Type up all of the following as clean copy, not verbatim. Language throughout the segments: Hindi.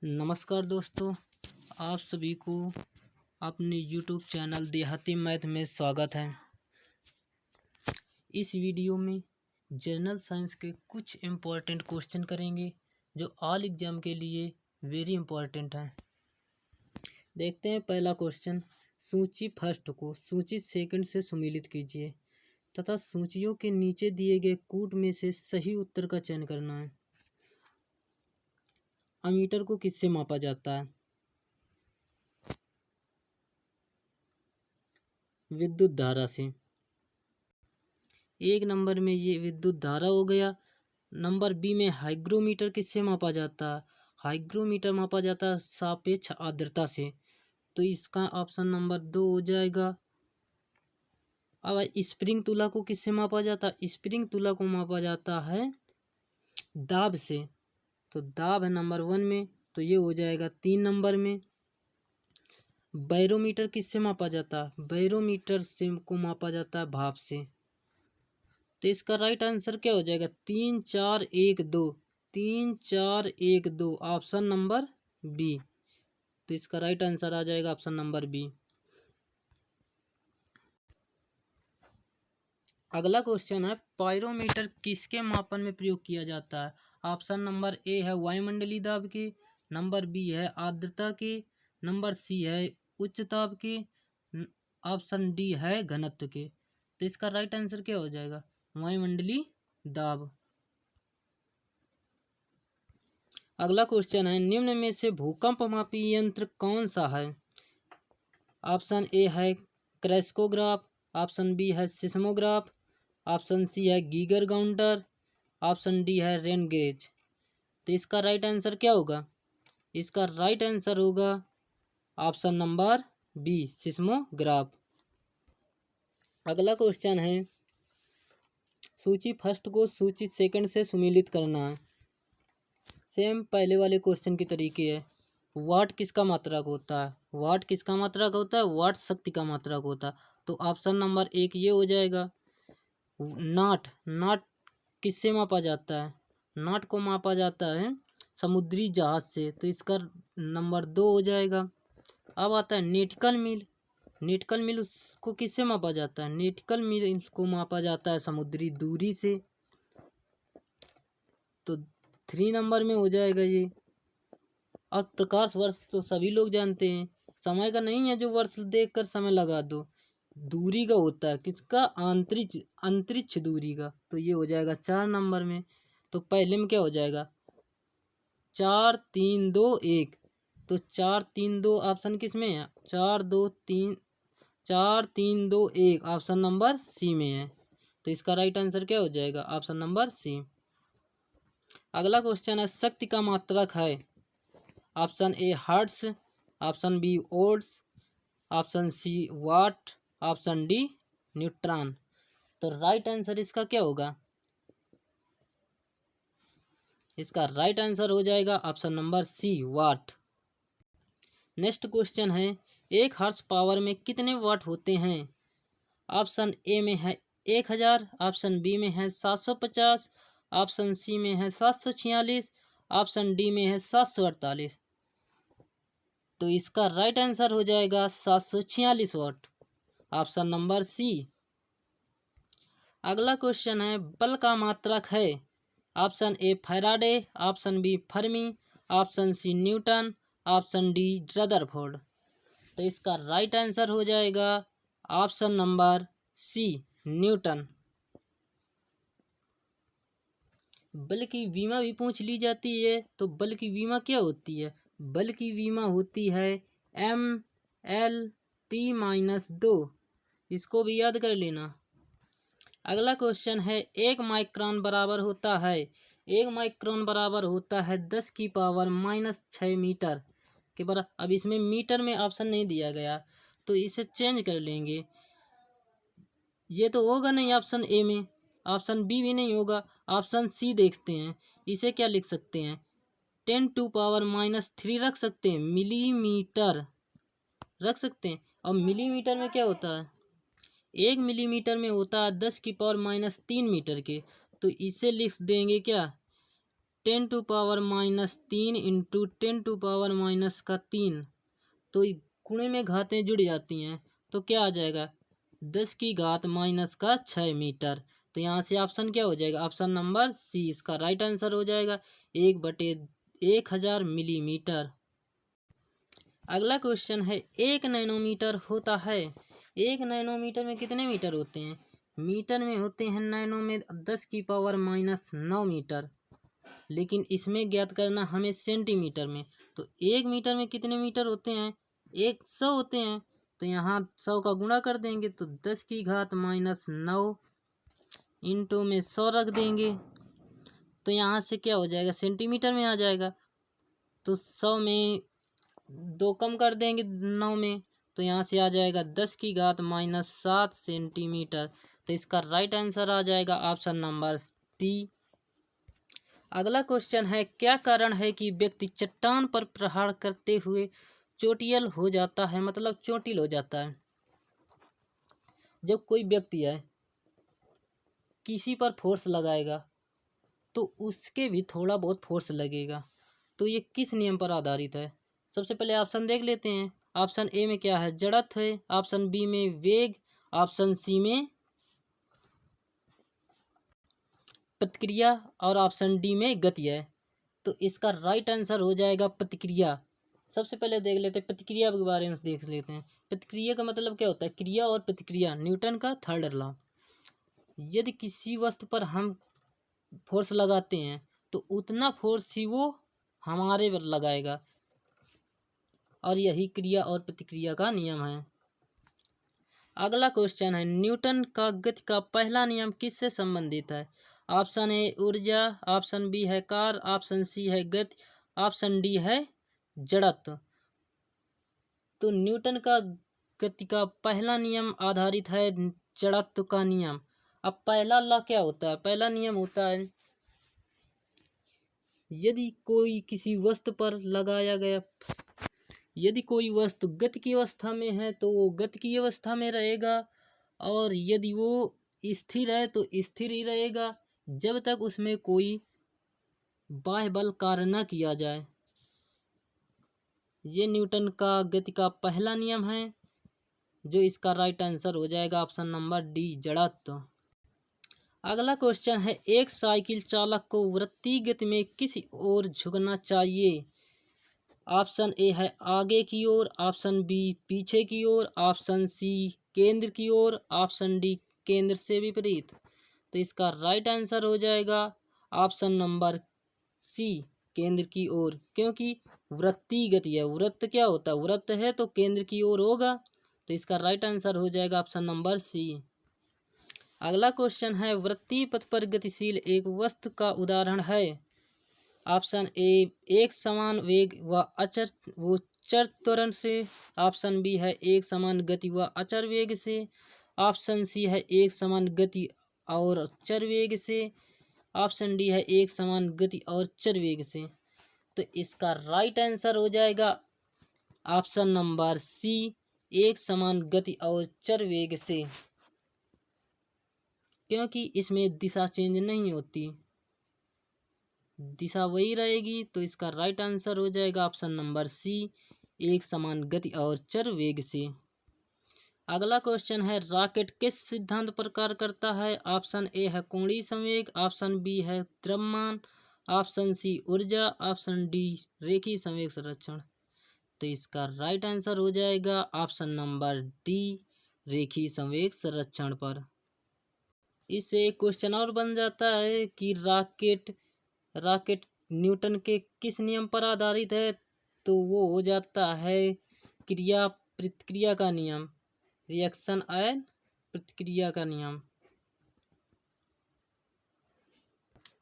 नमस्कार दोस्तों, आप सभी को अपने YouTube चैनल देहाती मैथ में स्वागत है। इस वीडियो में जनरल साइंस के कुछ इम्पोर्टेंट क्वेश्चन करेंगे जो ऑल एग्जाम के लिए वेरी इम्पोर्टेंट हैं। देखते हैं पहला क्वेश्चन। सूची फर्स्ट को सूची सेकंड से सुमेलित कीजिए तथा सूचियों के नीचे दिए गए कूट में से सही उत्तर का चयन करना है। अमीटर को किससे मापा जाता है? विद्युत धारा से। एक नंबर में ये विद्युत धारा हो गया। नंबर बी में हाइग्रोमीटर किससे मापा जाता है? हाइग्रोमीटर मापा जाता है सापेक्ष आर्द्रता से, तो इसका ऑप्शन नंबर 2 हो जाएगा। अब स्प्रिंग तुला को किससे मापा जाता है? स्प्रिंग तुला को मापा जाता है दाब से, तो दाब है नंबर 1 में, तो ये हो जाएगा 3 नंबर में। बैरोमीटर किससे मापा जाता है? बैरोमीटर से को मापा जाता है भाप से, तो इसका राइट आंसर क्या हो जाएगा? 3 4 1 2, 3 4 1 2, ऑप्शन नंबर बी। तो इसका राइट आंसर आ जाएगा ऑप्शन नंबर बी। अगला क्वेश्चन है, पायरोमीटर किसके मापन में प्रयोग किया जाता है? ऑप्शन नंबर ए है वायुमंडलीय दाब के, नंबर बी है आर्द्रता के, नंबर सी है उच्च ताप के, ऑप्शन डी है घनत्व के। तो इसका राइट आंसर क्या हो जाएगा? वायुमंडलीय दाब। अगला क्वेश्चन है, निम्न में से भूकंप मापी यंत्र कौन सा है? ऑप्शन ए है क्रेस्कोग्राफ, ऑप्शन बी है सिस्मोग्राफ, ऑप्शन सी है गीगर काउंटर, ऑप्शन डी है रेन गेज। तो इसका राइट आंसर क्या होगा? इसका राइट आंसर होगा ऑप्शन नंबर बी, सिस्मोग्राफ। अगला क्वेश्चन है, सूची फर्स्ट को सूची सेकंड से सुमेलित करना है। सेम पहले वाले क्वेश्चन की तरीके है। वाट किसका मात्रक होता है? वाट किसका मात्रक होता है? वाट शक्ति का मात्रक होता है, तो ऑप्शन नंबर 1 ये हो जाएगा। नाट, नाट किससे मापा जाता है? नाट को मापा जाता है समुद्री जहाज से, तो इसका नंबर 2 हो जाएगा। अब आता है नेटिकल मील। नेटिकल मील को किससे मापा जाता है? नेटिकल मील को मापा जाता है समुद्री दूरी से, तो 3 नंबर में हो जाएगा ये। और प्रकाश वर्ष तो सभी लोग जानते हैं, समय का नहीं है जो वर्ष देखकर समय लगा दो, दूरी का होता है। किसका? अंतरिक्ष दूरी का, तो ये हो जाएगा 4 नंबर में। तो पहले में क्या हो जाएगा? 4 3 2 1, तो 4 3 2 ऑप्शन किस में है? 4 2 3, 4 3 2 1 ऑप्शन नंबर सी में है, तो इसका राइट आंसर क्या हो जाएगा? Option number C. अगला क्वेश्चन है, शक्ति का मात्रक है। Option A hertz, option B ohms, option C watt, option D neutron. तो राइट आंसर इसका क्या होगा? इसका राइट आंसर हो जाएगा option number C, watt. Next question है, एक हॉर्स पावर में कितने वाट होते हैं? ऑप्शन ए में है 1000, ऑप्शन बी में है 750, ऑप्शन सी में है 746, ऑप्शन डी में है 748। तो इसका राइट आंसर हो जाएगा 746 वाट, ऑप्शन नंबर सी। अगला क्वेश्चन है, बल का मात्रक है। Option A Faraday, option B Fermi, option C Newton, option D Rutherford. तो इसका राइट आंसर हो जाएगा ऑप्शन नंबर सी, न्यूटन। बल की विमा भी पूछ ली जाती है, तो बल की विमा क्या होती है? बल की विमा होती है ML_T-2, इसको भी याद कर लेना। अगला क्वेश्चन है, 1 माइक्रोन बराबर होता है। 1 माइक्रोन बराबर होता है 10⁻⁻6 मीटर के बराबर। अब इसमें मीटर में ऑप्शन नहीं दिया गया, तो इसे चेंज कर लेंगे। ये तो होगा नहीं ऑप्शन ए में, ऑप्शन बी भी नहीं होगा, ऑप्शन सी देखते हैं। इसे क्या लिख सकते हैं? 10⁻³ रख सकते हैं, मिलीमीटर रख सकते हैं। और मिलीमीटर में क्या होता है? 1 मिलीमीटर में होता है 10⁻³ मीटर के, तो इसे लिख देंगे क्या? 10⁻³ इंटू 10⁻³ तो गुणे में घातें जुड़ जाती हैं तो क्या आ जाएगा 10⁻⁻6 मीटर। तो यहाँ से ऑप्शन क्या हो जाएगा, ऑप्शन नंबर सी इसका राइट आंसर हो जाएगा 1/1000 मिलीमीटर। अगला क्वेश्चन है 1 नैनोमीटर होता है। 1 नैनोमीटर में कितने मीटर होते हैं, मीटर में होते हैं नैनो में 10⁻⁹ मीटर, लेकिन इसमें ज्ञात करना हमें सेंटीमीटर में। तो 1 मीटर में कितने मीटर होते हैं, 100 होते हैं। तो यहाँ 100 का गुणा कर देंगे तो 10⁻⁹ इंटू में 100 रख देंगे तो यहाँ से क्या हो जाएगा सेंटीमीटर में आ जाएगा। तो 100 में 2 कम कर देंगे 9 में तो यहाँ से आ जाएगा 10⁻⁷ सेंटीमीटर। तो इसका राइट आंसर आ जाएगा ऑप्शन नंबर बी। अगला क्वेश्चन है क्या कारण है कि व्यक्ति चट्टान पर प्रहार करते हुए चोटिल हो जाता है, मतलब चोटिल हो जाता है। जब कोई व्यक्ति है किसी पर फोर्स लगाएगा तो उसके भी थोड़ा बहुत फोर्स लगेगा। तो ये किस नियम पर आधारित है, सबसे पहले ऑप्शन देख लेते हैं। ऑप्शन ए में क्या है, जड़त्व है। ऑप्शन बी में वेग। ऑप्शन सी में प्रतिक्रिया और ऑप्शन डी में गति है। तो इसका राइट आंसर हो जाएगा प्रतिक्रिया। सबसे पहले देख लेते हैं प्रतिक्रिया के बारे में, देख लेते हैं प्रतिक्रिया का मतलब क्या होता है, क्रिया और प्रतिक्रिया, न्यूटन का थर्ड लॉ। यदि किसी वस्तु पर हम फोर्स लगाते हैं तो उतना फोर्स ही वो हमारे पर लगाएगा, और यही क्रिया और प्रतिक्रिया का नियम है। अगला क्वेश्चन है न्यूटन का गति का पहला नियम किससे संबंधित है। ऑप्शन ए ऊर्जा, ऑप्शन बी है कार्य, ऑप्शन सी है गति, ऑप्शन डी है जड़त्व। तो न्यूटन का गति का पहला नियम आधारित है जड़त्व का नियम। अब पहला लॉ क्या होता है, पहला नियम होता है यदि कोई किसी वस्तु पर लगाया गया, यदि कोई वस्तु गति की अवस्था में है तो वो गति की अवस्था में रहेगा, और यदि वो स्थिर है तो स्थिर ही रहेगा जब तक उसमें कोई बाह्य बल कार्य न किया जाए। ये न्यूटन का गति का पहला नियम है, जो इसका राइट आंसर हो जाएगा ऑप्शन नंबर डी जड़त्व। अगला क्वेश्चन है एक साइकिल चालक को वृत्तीय गति में किस ओर झुकना चाहिए। ऑप्शन ए है आगे की ओर, ऑप्शन बी पीछे की ओर, ऑप्शन सी केंद्र की ओर, ऑप्शन डी केंद्र से विपरीत। तो इसका राइट आंसर हो जाएगा ऑप्शन नंबर सी केंद्र की ओर, क्योंकि वृत्तीय गति है। वृत्त क्या होता है, वृत्त है तो केंद्र की ओर होगा। तो इसका राइट आंसर हो जाएगा ऑप्शन नंबर सी। अगला क्वेश्चन है वृत्तीय पथ पर गतिशील एक वस्तु का उदाहरण है। ऑप्शन ए एक समान वेग व चर त्वरण से, ऑप्शन बी है एक समान गति व अचर वेग से, ऑप्शन सी है एक समान गति और चर वेग से, ऑप्शन डी है एक समान गति और चर वेग से। तो इसका राइट आंसर हो जाएगा ऑप्शन नंबर सी एक समान गति और चर वेग से, क्योंकि इसमें दिशा चेंज नहीं होती, दिशा वही रहेगी। तो इसका राइट आंसर हो जाएगा ऑप्शन नंबर सी एक समान गति और चर वेग से। अगला क्वेश्चन है रॉकेट किस सिद्धांत पर कार्य करता है। ऑप्शन ए है कोणीय संवेग, ऑप्शन बी है द्रव्यमान, ऑप्शन सी ऊर्जा, ऑप्शन डी रेखीय संवेग संरक्षण। तो इसका राइट आंसर हो जाएगा ऑप्शन नंबर डी रेखीय संवेग संरक्षण पर। इससे क्वेश्चन और बन जाता है कि रॉकेट न्यूटन के किस नियम पर आधारित है। तो वो हो जाता है क्रिया प्रतिक्रिया का नियम, रिएक्शन एंड प्रतिक्रिया का नियम,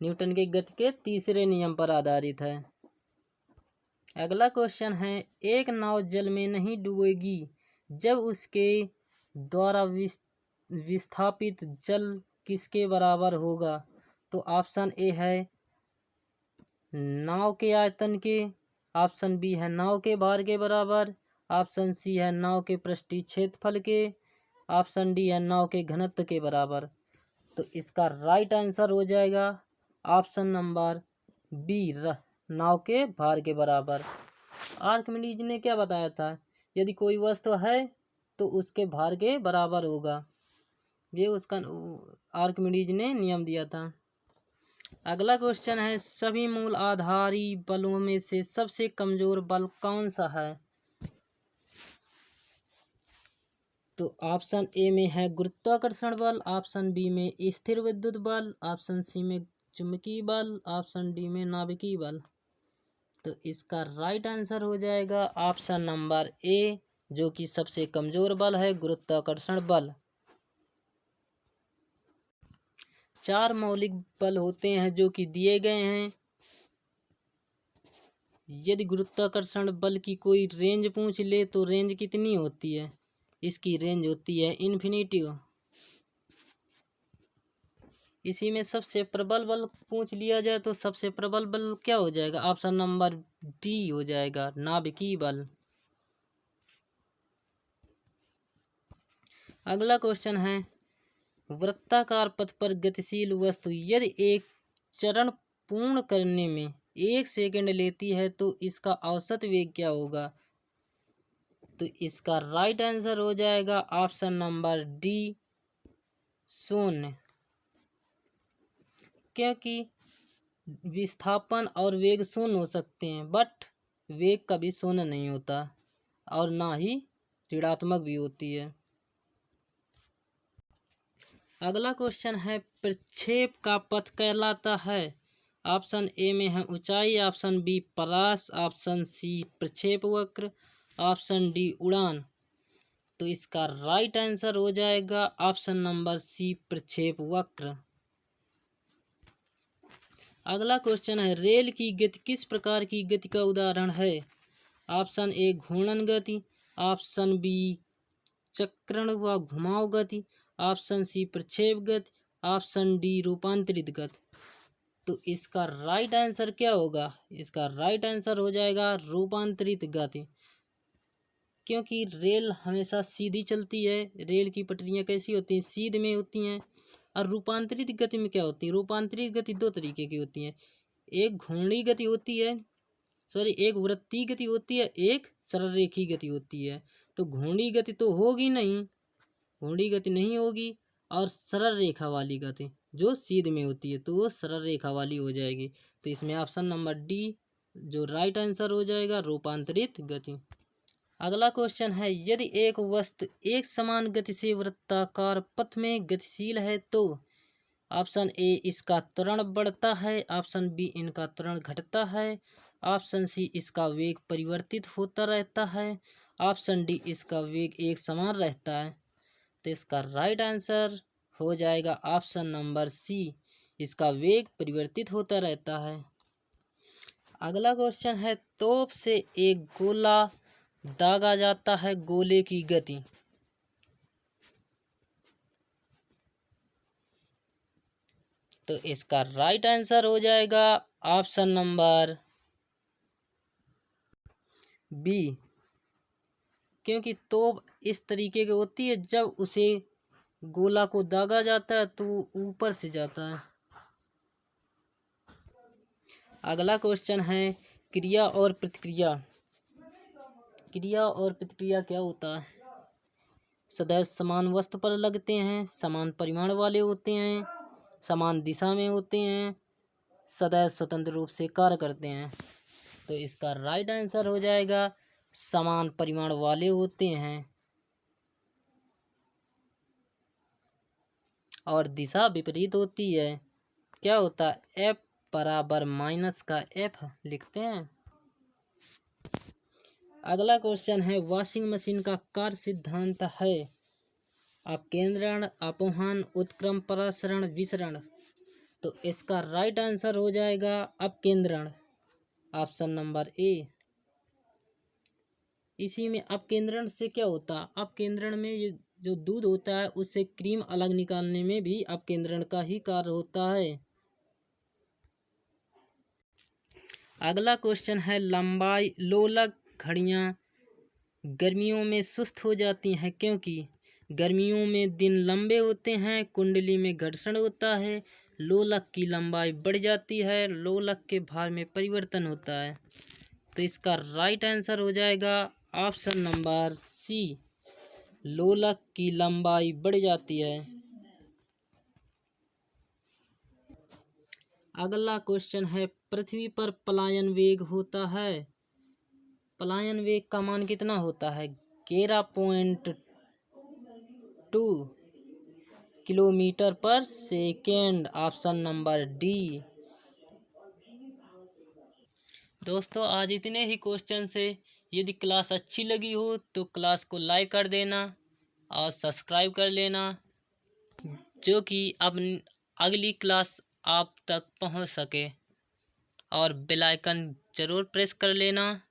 न्यूटन के गति के तीसरे नियम पर आधारित है। अगला क्वेश्चन है एक नाव जल में नहीं डूबेगी जब उसके द्वारा विस्थापित जल किसके बराबर होगा। तो ऑप्शन ए है नाव के आयतन के, ऑप्शन बी है नाव के भार के बराबर, ऑप्शन सी है नाव के पृष्ठीय क्षेत्रफल के, ऑप्शन डी है नाव के घनत्व के बराबर। तो इसका राइट आंसर हो जाएगा ऑप्शन नंबर बी नाव के भार के बराबर। आर्किमिडीज ने क्या बताया था, यदि कोई वस्तु है तो उसके भार के बराबर होगा, ये उसका आर्किमिडीज ने नियम दिया था। अगला क्वेश्चन है, सभी मूल आधारी बलों में से सबसे कमजोर बल कौन सा है? तो ऑप्शन ए में है गुरुत्वाकर्षण बल, ऑप्शन बी में स्थिर विद्युत बल, ऑप्शन सी में चुंबकीय बल, ऑप्शन डी में नाभिकीय बल। तो इसका राइट आंसर हो जाएगा ऑप्शन नंबर ए, जो कि सबसे कमजोर बल है, गुरुत्वाकर्षण बल। 4 मौलिक बल होते हैं जो कि दिए गए हैं। यदि गुरुत्वाकर्षण बल की कोई रेंज पूछ ले तो रेंज कितनी होती है? इसकी रेंज होती है इन्फिनिटी। इसी में सबसे प्रबल बल पूछ लिया जाए तो सबसे प्रबल बल क्या हो जाएगा? ऑप्शन नंबर डी हो जाएगा, नाभिकीय बल। अगला क्वेश्चन है, वृत्ताकार पथ पर गतिशील वस्तु यदि एक चरण पूर्ण करने में 1 सेकंड लेती है तो इसका औसत वेग क्या होगा? तो इसका राइट आंसर हो जाएगा ऑप्शन नंबर डी, 0। क्योंकि विस्थापन और वेग शून्य हो सकते हैं, बट वेग कभी शून्य नहीं होता और ना ही ऋणात्मक भी होती है। अगला क्वेश्चन है, प्रक्षेप का पथ कहलाता है? ऑप्शन ए में है ऊंचाई, ऑप्शन बी परास, ऑप्शन सी प्रक्षेप वक्र, ऑप्शन डी उड़ान। तो इसका राइट आंसर हो जाएगा ऑप्शन नंबर सी, प्रक्षेप वक्र। अगला क्वेश्चन है, रेल की गति किस प्रकार की गति का उदाहरण है? ऑप्शन ए घूर्णन गति, ऑप्शन बी चक्रण व घुमाव गति, ऑप्शन सी प्रक्षेप गति, ऑप्शन डी रूपांतरित गति। तो इसका राइट आंसर क्या होगा? इसका राइट आंसर हो जाएगा रूपांतरित गति। क्योंकि रेल हमेशा सीधी चलती है, रेल की पटरियाँ कैसी होती हैं? सीध में होती हैं। और रूपांतरित गति में क्या होती है? रूपांतरित गति 2 तरीके की होती है, एक घूर्णी गति होती है, एक वृत्तीय गति होती है, एक सरलरेखीय गति होती है। तो घूर्णी गति तो होगी नहीं, घूर्णी गति नहीं होगी, और सरल रेखा वाली गति जो सीध में होती है तो वो सरल रेखा वाली हो जाएगी। तो इसमें ऑप्शन नंबर डी जो राइट आंसर हो जाएगा, रूपांतरित गति। अगला क्वेश्चन है, यदि एक वस्तु एक समान गति से वृत्ताकार पथ में गतिशील है तो ऑप्शन ए इसका त्वरण बढ़ता है, ऑप्शन बी इनका त्वरण घटता है, ऑप्शन सी इसका वेग परिवर्तित होता रहता है, ऑप्शन डी इसका वेग एक समान रहता है। तो इसका राइट आंसर हो जाएगा ऑप्शन नंबर सी, इसका वेग परिवर्तित होता रहता है। अगला क्वेश्चन है, तोप से एक गोला दागा जाता है, गोले की गति। तो इसका राइट आंसर हो जाएगा ऑप्शन नंबर बी, क्योंकि तोप इस तरीके की होती है, जब उसे गोला को दागा जाता है तो ऊपर से जाता है। अगला क्वेश्चन है, क्रिया और प्रतिक्रिया। क्रिया और प्रतिक्रिया क्या होता है? सदैव समान वस्तु पर लगते हैं, समान परिमाण वाले होते हैं, समान दिशा में होते हैं, सदैव स्वतंत्र रूप से कार्य करते हैं। तो इसका राइट आंसर हो जाएगा समान परिमाण वाले होते हैं और दिशा विपरीत होती है। क्या होता है? एफ बराबर माइनस का एफ लिखते हैं। अगला क्वेश्चन है, वॉशिंग मशीन का कार्य सिद्धांत है अपकेंद्रण, अपवहन, उत्क्रम, प्रसरण, विसरण। तो इसका राइट आंसर हो जाएगा अपकेंद्रण, ऑप्शन नंबर ए। इसी में अपकेंद्रण से क्या होता है? अपकेंद्रण में ये जो दूध होता है उससे क्रीम अलग निकालने में भी अपकेंद्रण का ही कार्य होता है। अगला क्वेश्चन है, लंबाई लोलक घड़ियां गर्मियों में सुस्त हो जाती हैं क्योंकि गर्मियों में दिन लंबे होते हैं, कुंडली में घर्षण होता है, लोलक की लंबाई बढ़ जाती है, लोलक के भार में परिवर्तन होता है। तो इसका राइट आंसर हो जाएगा ऑप्शन नंबर सी, लोलक की लंबाई बढ़ जाती है। अगला क्वेश्चन है, पृथ्वी पर पलायन वेग होता है, पलायन वेग का मान कितना होता है? 11.2 किलोमीटर पर सेकेंड, ऑप्शन नंबर डी। दोस्तों आज इतने ही क्वेश्चन से, यदि क्लास अच्छी लगी हो तो क्लास को लाइक कर देना और सब्सक्राइब कर लेना, जो कि अब अगली क्लास आप तक पहुंच सके, और बेल आइकन ज़रूर प्रेस कर लेना।